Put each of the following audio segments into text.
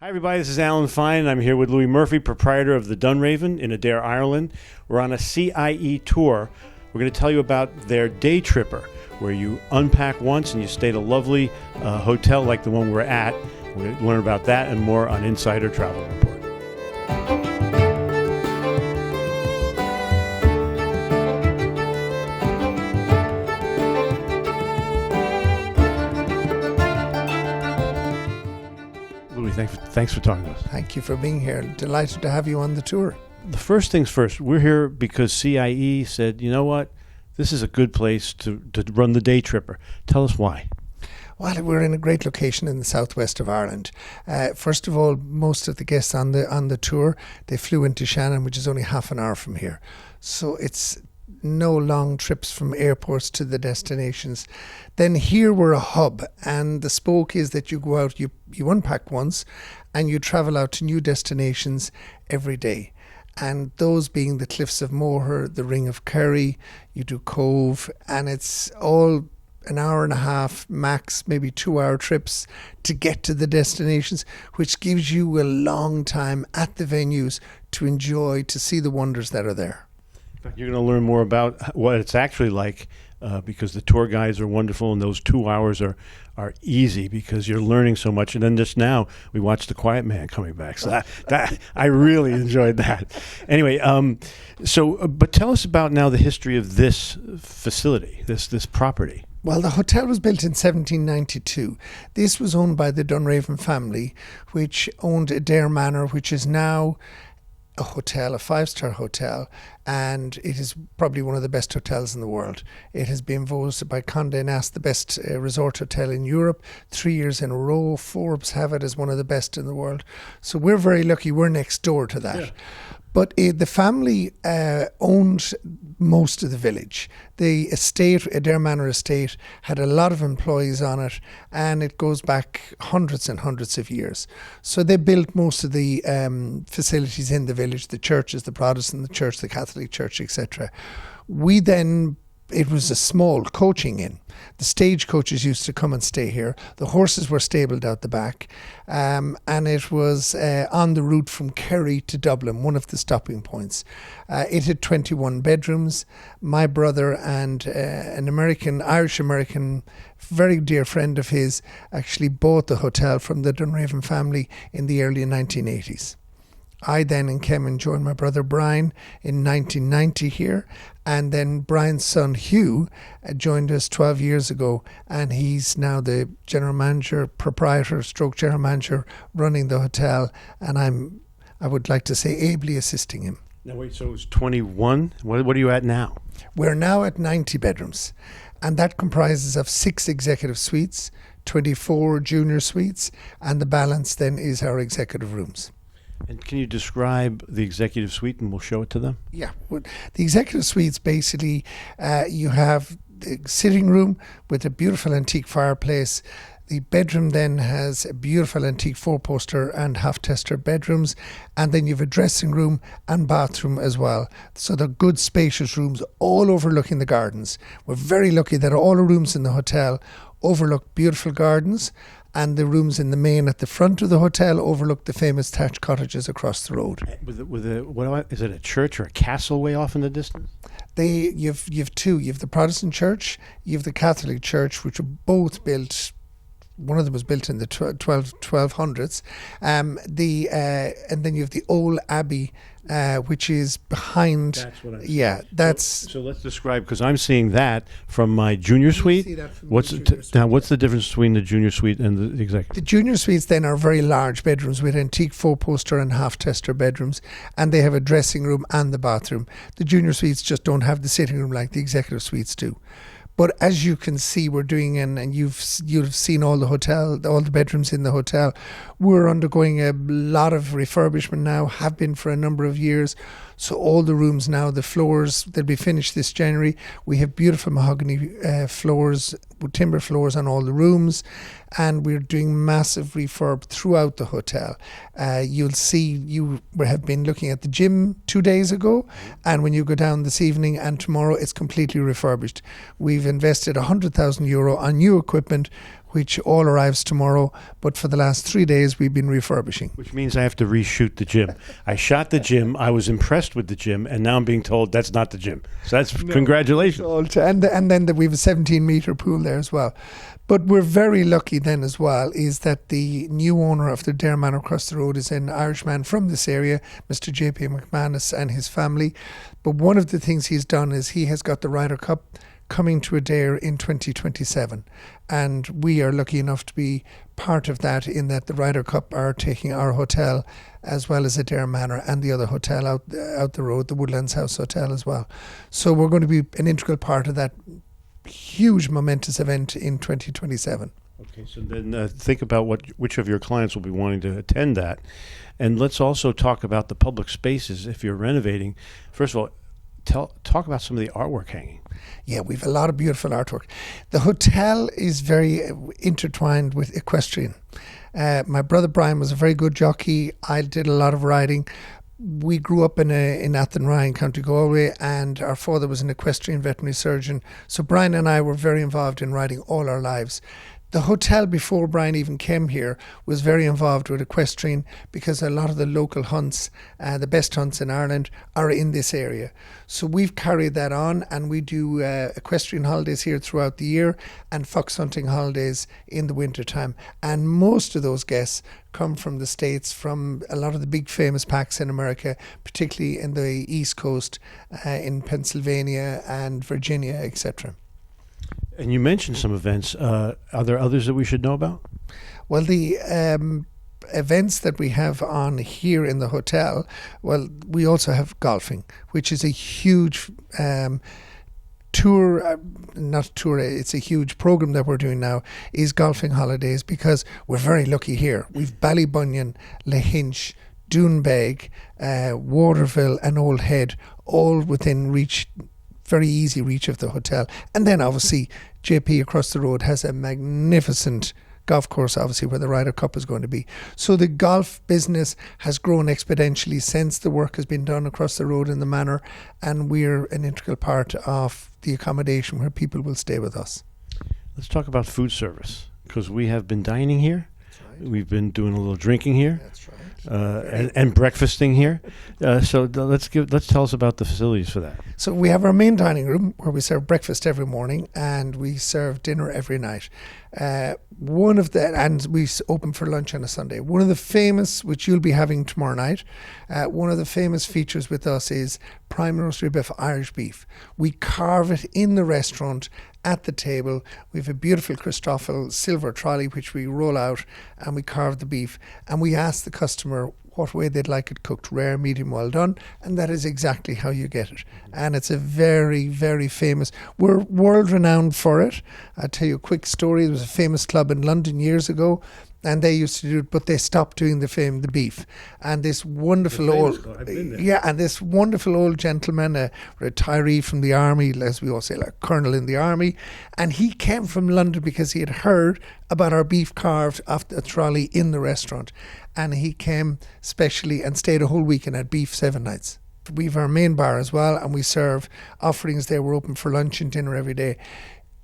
Hi everybody, this is Alan Fine and I'm here with Louis Murphy, proprietor of the Dunraven in Adair, Ireland. We're on a CIE tour. We're going to tell you about their day tripper, where you unpack once and you stay at a lovely hotel like the one we're at. We're going to learn about that and more on Insider Travel Report. Thanks for talking to us. Thank you for being here. Delighted to have you on the tour. The first things first, we're here because CIE said, you know what, this is a good place to run the day tripper. Tell us why. Well, we're in a great location in the southwest of Ireland. First of all, most of the guests on the tour, they flew into Shannon, which is only half an hour from here. So it's no long trips from airports to the destinations. Then here we're a hub, and the spoke is that you go out, you unpack once, and you travel out to new destinations every day. And those being the Cliffs of Moher, the Ring of Kerry, you do Cove, and it's all an hour and a half, max, maybe 2-hour trips to get to the destinations, which gives you a long time at the venues to enjoy, to see the wonders that are there. You're going to learn more about what it's actually like because the tour guides are wonderful, and those 2 hours are easy because you're learning so much. And then just now we watched The Quiet Man coming back, so that I really enjoyed that. Anyway, but tell us about now the history of this facility, this property. Well, the hotel was built in 1792. This was owned by the Dunraven family, which owned Adair Manor, which is now a hotel, a 5-star hotel, and it is probably one of the best hotels in the world. It has been voted by Condé Nast the best resort hotel in Europe 3 years in a row. Forbes have it as one of the best in the world. So we're very lucky we're next door to that. Yeah. But the family owned most of the village. The estate, Adair Manor estate, had a lot of employees on it, and it goes back hundreds and hundreds of years. So they built most of the facilities in the village, the churches, the Protestant the church, the Catholic church, etc. It was a small coaching inn. The stagecoaches used to come and stay here. The horses were stabled out the back. And it was on the route from Kerry to Dublin, one of the stopping points. It had 21 bedrooms. My brother and an Irish-American, very dear friend of his, actually bought the hotel from the Dunraven family in the early 1980s. I then came and joined my brother Brian in 1990 here, and then Brian's son Hugh joined us 12 years ago, and he's now the general manager, proprietor, stroke general manager running the hotel, and I would like to say ably assisting him. Now wait, so it was 21? What are you at now? We're now at 90 bedrooms, and that comprises of 6 executive suites, 24 junior suites, and the balance then is our executive rooms. And can you describe the executive suite, and we'll show it to them? Yeah. Well, the executive suites, basically, you have the sitting room with a beautiful antique fireplace. The bedroom then has a beautiful antique 4-poster and half-tester bedrooms. And then you have a dressing room and bathroom as well. So they're good, spacious rooms, all overlooking the gardens. We're very lucky that all the rooms in the hotel overlook beautiful gardens, and the rooms in the main at the front of the hotel overlook the famous thatched cottages across the road. Is it a church or a castle way off in the distance? You've two. You have the Protestant church, you have the Catholic church, which are both built. One of them was built in the 1200s. And then you have the old abbey, which is behind. That's what I'm saying. Yeah, that's. So let's describe, because I'm seeing that from my junior suite. What's the difference between the junior suite and the executive? The junior suites then are very large bedrooms with antique 4-poster and half-tester bedrooms, and they have a dressing room and the bathroom. The junior suites just don't have the sitting room like the executive suites do. But as you can see, we're doing, and you've seen all the bedrooms in the hotel. We're undergoing a lot of refurbishment now, have been for a number of years. So all the rooms now, the floors, they'll be finished this January. We have beautiful mahogany floors, timber floors on all the rooms, and we're doing massive refurb throughout the hotel. You'll see, you have been looking at the gym 2 days ago, and when you go down this evening and tomorrow, it's completely refurbished. We've invested €100,000 on new equipment, which all arrives tomorrow. But for the last 3 days, we've been refurbishing. Which means I have to reshoot the gym. I shot the gym. I was impressed with the gym, and now I'm being told that's not the gym. So that's congratulations. And then we have a 17-metre pool there as well. But we're very lucky then as well, is that the new owner of the Dare Manor across the road is an Irishman from this area, Mr. J.P. McManus and his family. But one of the things he's done is he has got the Ryder Cup coming to Adare in 2027. And we are lucky enough to be part of that, in that the Ryder Cup are taking our hotel as well as Adare Manor and the other hotel out the road, the Woodlands House Hotel as well. So we're going to be an integral part of that huge momentous event in 2027. Okay, so then think about which of your clients will be wanting to attend that. And let's also talk about the public spaces if you're renovating. First of all, talk about some of the artwork hanging. Yeah, we've a lot of beautiful artwork. The hotel is very intertwined with equestrian. My brother Brian was a very good jockey. I did a lot of riding. We grew up in Athenryan, County Galway, and our father was an equestrian veterinary surgeon. So Brian and I were very involved in riding all our lives. The hotel, before Brian even came here, was very involved with equestrian, because a lot of the local hunts, the best hunts in Ireland, are in this area. So we've carried that on, and we do equestrian holidays here throughout the year and fox hunting holidays in the winter time. And most of those guests come from the States, from a lot of the big famous packs in America, particularly in the East Coast, in Pennsylvania and Virginia, etc. And you mentioned some events. Are there others that we should know about? Well, the events that we have on here in the hotel, well, we also have golfing, which is a huge it's a huge program that we're doing now, is golfing holidays, because we're very lucky here. We've Ballybunion, Lahinch, Doonbeg, Waterville and Old Head, all within reach, very easy reach of the hotel. And then obviously JP across the road has a magnificent golf course, obviously, where the Ryder Cup is going to be. So the golf business has grown exponentially since the work has been done across the road in the Manor, and we're an integral part of the accommodation where people will stay with us. Let's talk about food service, because we have been dining here. That's right. We've been doing a little drinking here. That's right. And breakfasting here. So let's tell us about the facilities for that. So we have our main dining room where we serve breakfast every morning, and we serve dinner every night. And we open for lunch on a Sunday. One of the famous, which you'll be having tomorrow night, one of the famous features with us is prime roast beef, Irish beef. We carve it in the restaurant at the table. We have a beautiful Christoffel silver trolley which we roll out, and we carve the beef, and we ask the customer what way they'd like it cooked, rare, medium, well done, and that is exactly how you get it. And it's a very, very famous, we're world renowned for it. I'll tell you a quick story. There was a famous club in London years ago, and they used to do it, but they stopped doing the beef. And this wonderful this wonderful old gentleman, a retiree from the army, as we all say, like colonel in the army, and he came from London because he had heard about our beef carved off the trolley in the restaurant, and he came specially and stayed a whole week and had beef 7 nights. We have our main bar as well, and we serve offerings there. We're open for lunch and dinner every day.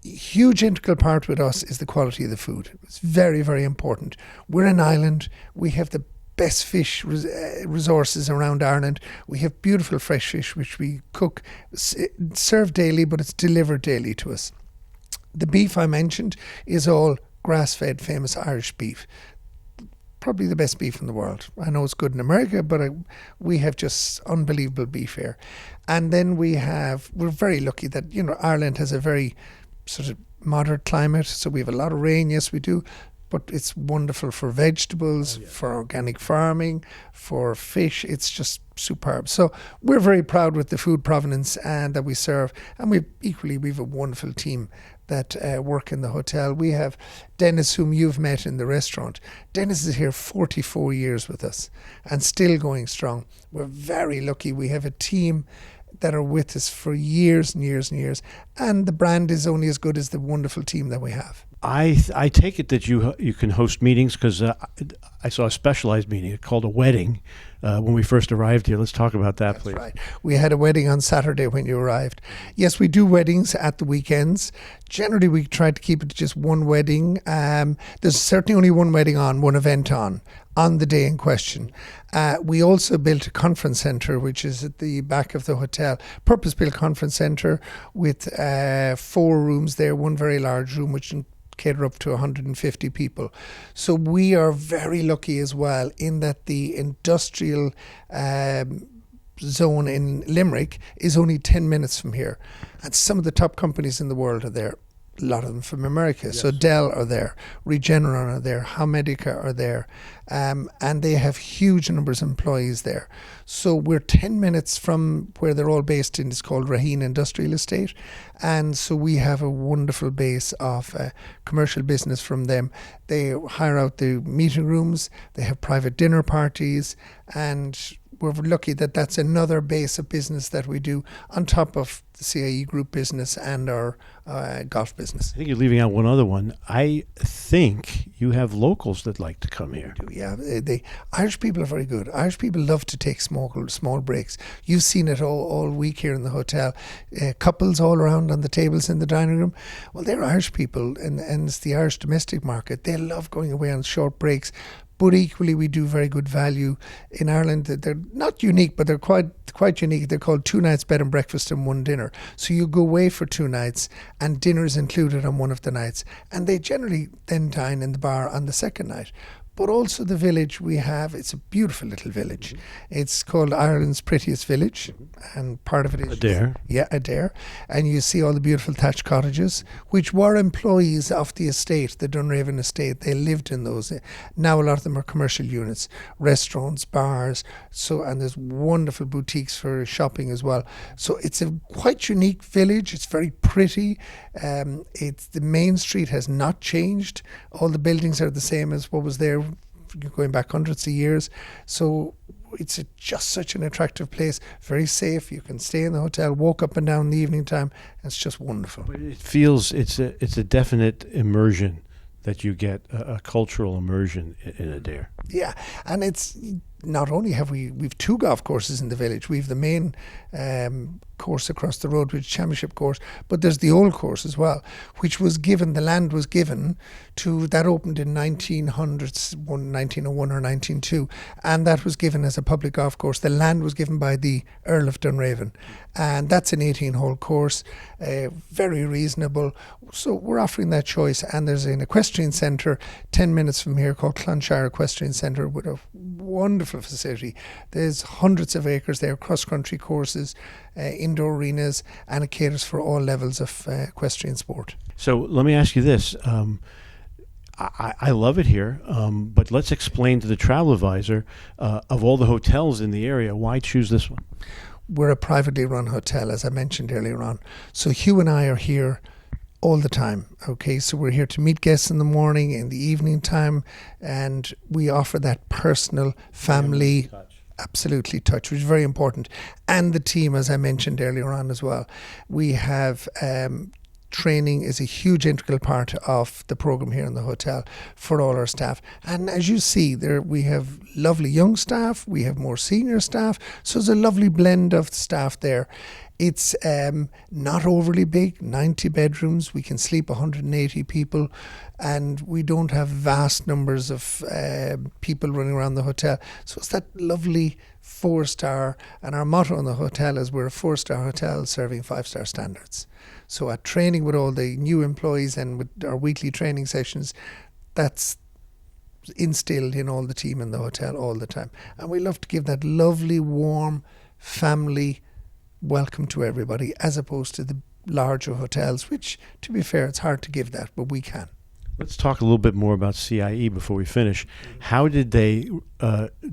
Huge integral part with us is the quality of the food. It's very, very important. We're an island. We have the best fish resources around Ireland. We have beautiful fresh fish which we cook, serve daily, but it's delivered daily to us. The beef I mentioned is all grass-fed, famous Irish beef. Probably the best beef in the world. I know it's good in America, but we have just unbelievable beef here. And then we're very lucky that, Ireland has a very sort of moderate climate, so we have a lot of rain. Yes, we do, but it's wonderful for vegetables, for organic farming, for fish. It's just superb. So we're very proud with the food provenance and that we serve, and we have a wonderful team that work in the hotel. We have Dennis, whom you've met in the restaurant. Dennis is here 44 years with us and still going strong. We're very lucky. We have a team that are with us for years and years and years, and the brand is only as good as the wonderful team that we have. I take it that you can host meetings, because I saw a specialized meeting called a wedding when we first arrived here. Let's talk about that, please. Right. We had a wedding on Saturday when you arrived. Yes, we do weddings at the weekends. Generally, we try to keep it to just one wedding. There's certainly only one wedding on, one event on the day in question. We also built a conference centre, which is at the back of the hotel, purpose-built conference centre with 4 rooms there, one very large room, which cater up to 150 people. So we are very lucky as well in that the industrial zone in Limerick is only 10 minutes from here. And some of the top companies in the world are there. A lot of them from America. Yes. So Dell are there, Regeneron are there, Howmedica are there, and they have huge numbers of employees there. So we're 10 minutes from where they're all based in. It's called Raheen Industrial Estate, and so we have a wonderful base of commercial business from them. They hire out the meeting rooms, they have private dinner parties, and we're lucky that that's another base of business that we do on top of the CIE group business and our golf business. I think you're leaving out one other one. I think you have locals that like to come here. Yeah, the Irish people are very good. Irish people love to take small breaks. You've seen it all week here in the hotel. Couples all around on the tables in the dining room. Well, they're Irish people, and it's the Irish domestic market. They love going away on short breaks. But equally, we do very good value in Ireland. They're not unique, but they're quite unique. They're called 2 nights bed and breakfast and 1 dinner. So you go away for 2 nights, and dinner is included on one of the nights. And they generally then dine in the bar on the second night. But also the village we have, it's a beautiful little village. Mm-hmm. It's called Ireland's prettiest village, and part of it is Adair. Yeah, Adair. And you see all the beautiful thatched cottages, which were employees of the estate, the Dunraven estate. They lived in those. Now a lot of them are commercial units, restaurants, bars. And there's wonderful boutiques for shopping as well. So it's a quite unique village. It's very pretty. It's the main street has not changed. All the buildings are the same as what was there going back hundreds of years. So it's just such an attractive place, very safe. You can stay in the hotel, walk up and down in the evening time. It's just wonderful. But it feels it's a definite immersion that you get, a cultural immersion in Adair. Yeah, and it's not only we've 2 golf courses in the village. We've the main course across the road, which is championship course, but there's the old course as well, which was given, the land was given to, that opened in 1901 or 1902, and that was given as a public golf course. The land was given by the Earl of Dunraven, and that's an 18-hole course, very reasonable. So we're offering that choice, and there's an equestrian centre 10 minutes from here called Clonshire Equestrian Centre with a wonderful facility. There's hundreds of acres there, cross-country courses, indoor arenas, and it caters for all levels of equestrian sport. So let me ask you this. I love it here, but let's explain to the travel advisor, of all the hotels in the area, why choose this one? We're a privately run hotel, as I mentioned earlier on. So Hugh and I are here all the time. Okay, so we're here to meet guests in the morning, in the evening time, and we offer that personal family absolutely touch, which is very important. And the team, as I mentioned earlier on as well, we have training is a huge integral part of the program here in the hotel for all our staff. And as you see there, we have lovely young staff, we have more senior staff, so there's a lovely blend of staff there. It's not overly big, 90 bedrooms. We can sleep 180 people, and we don't have vast numbers of people running around the hotel. So it's that lovely 4-star, and our motto in the hotel is we're a 4-star hotel serving 5-star standards. So at training with all the new employees and with our weekly training sessions, that's instilled in all the team in the hotel all the time. And we love to give that lovely, warm, family welcome to everybody, as opposed to the larger hotels, which, to be fair, it's hard to give that, but we can. Let's talk a little bit more about CIE before we finish. How did they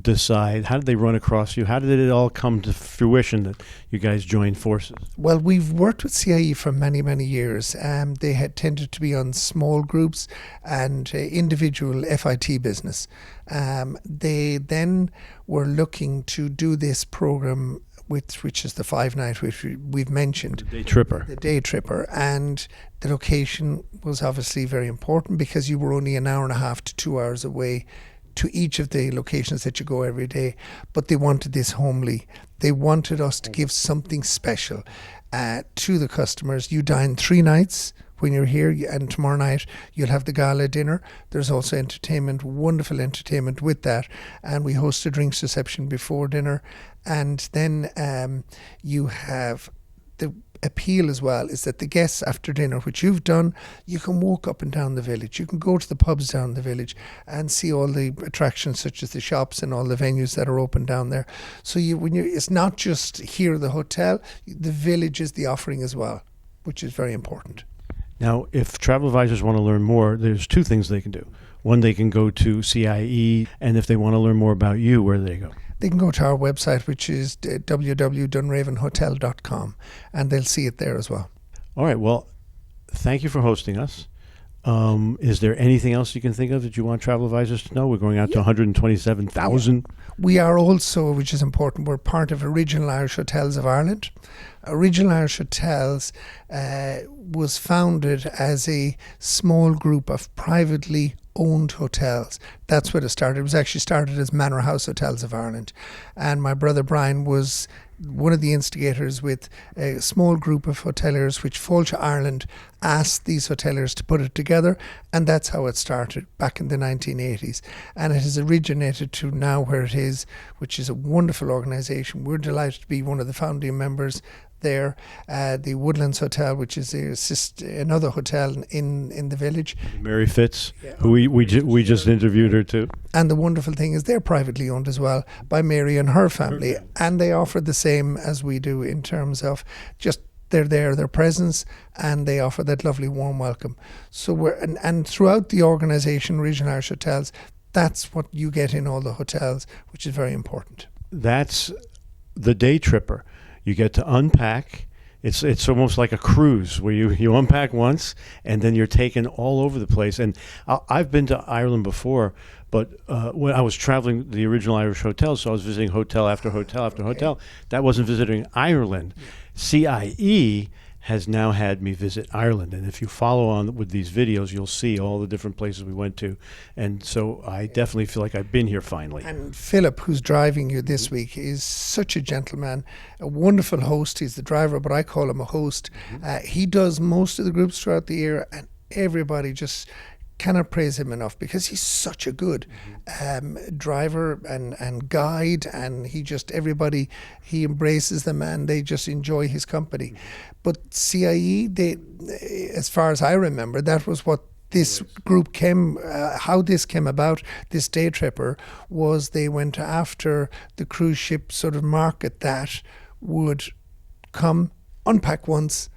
decide? How did they run across you? How did it all come to fruition that you guys joined forces? Well, we've worked with CIE for many, many years. They had tended to be on small groups and individual FIT business. They then were looking to do this program which is the 5-night which we've mentioned. Day tripper. The day tripper. And the location was obviously very important because you were only an hour and a half to 2 hours away to each of the locations that you go every day. But they wanted this homely. They wanted us to give something special to the customers. You dine 3 nights when you're here, and tomorrow night you'll have the gala dinner. There's also entertainment, wonderful entertainment with that, and we host a drinks reception before dinner. And then you have the appeal as well is that the guests after dinner, which you've done, you can walk up and down the village. You can go to the pubs down the village and see all the attractions such as the shops and all the venues that are open down there. So it's not just here at the hotel, the village is the offering as well, which is very important. Now, if travel advisors want to learn more, there's 2 things they can do. One, they can go to CIE, and if they want to learn more about you, where do they go? They can go to our website, which is www.dunravenhotel.com, and they'll see it there as well. All right. Well, thank you for hosting us. Is there anything else you can think of that you want travel advisors to know? We're going out to 127,000. We are also, which is important, we're part of Original Irish Hotels of Ireland. Original Irish Hotels was founded as a small group of privately owned hotels. That's where it started. It was actually started as Manor House Hotels of Ireland. And my brother Brian was one of the instigators with a small group of hoteliers, which Fáilte Ireland asked these hoteliers to put it together, and that's how it started back in the 1980s. And it has originated to now where it is, which is a wonderful organisation. We're delighted to be one of the founding members there. The Woodlands Hotel, which is another hotel in the village. Mary Fitz, who we just interviewed her too. And the wonderful thing is they're privately owned as well by Mary and her family. And they offer the same as we do in terms of just they're there, their presence, and they offer that lovely warm welcome. So and throughout the organisation, Regional Irish Hotels, that's what you get in all the hotels, which is very important. That's the day tripper. You get to unpack. It's almost like a cruise where you unpack once and then you're taken all over the place. And I've been to Ireland before, but when I was traveling the Original Irish Hotels, so I was visiting hotel after hotel after hotel. That wasn't visiting Ireland. CIE has now had me visit Ireland. And if you follow on with these videos, you'll see all the different places we went to. And so I definitely feel like I've been here finally. And Philip, who's driving you this week, is such a gentleman, a wonderful host. He's the driver, but I call him a host. He does most of the groups throughout the year, and everybody just cannot praise him enough because he's such a good driver and guide, and he embraces them and they just enjoy his company. But CIE, as far as I remember, that was what this group how this came about. This day tripper was they went after the cruise ship sort of market that would come, unpack once,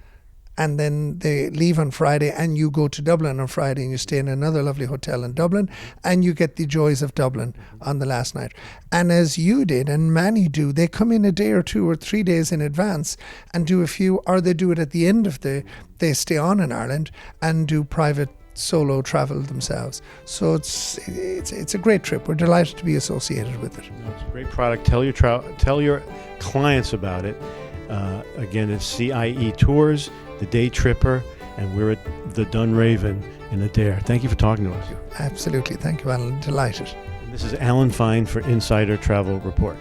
and then they leave on Friday, and you go to Dublin on Friday and you stay in another lovely hotel in Dublin, and you get the joys of Dublin on the last night. And as you did, and many do, they come in a day or 2 or 3 days in advance and do a few, or they do it at the end of they stay on in Ireland and do private solo travel themselves. So it's a great trip. We're delighted to be associated with it. It's a great product. Tell your clients about it. Again, it's CIE Tours, the Day Tripper, and we're at the Dunraven in Adair. Thank you for talking to us. Absolutely. Thank you, Alan. Delighted. And this is Alan Fine for Insider Travel Report.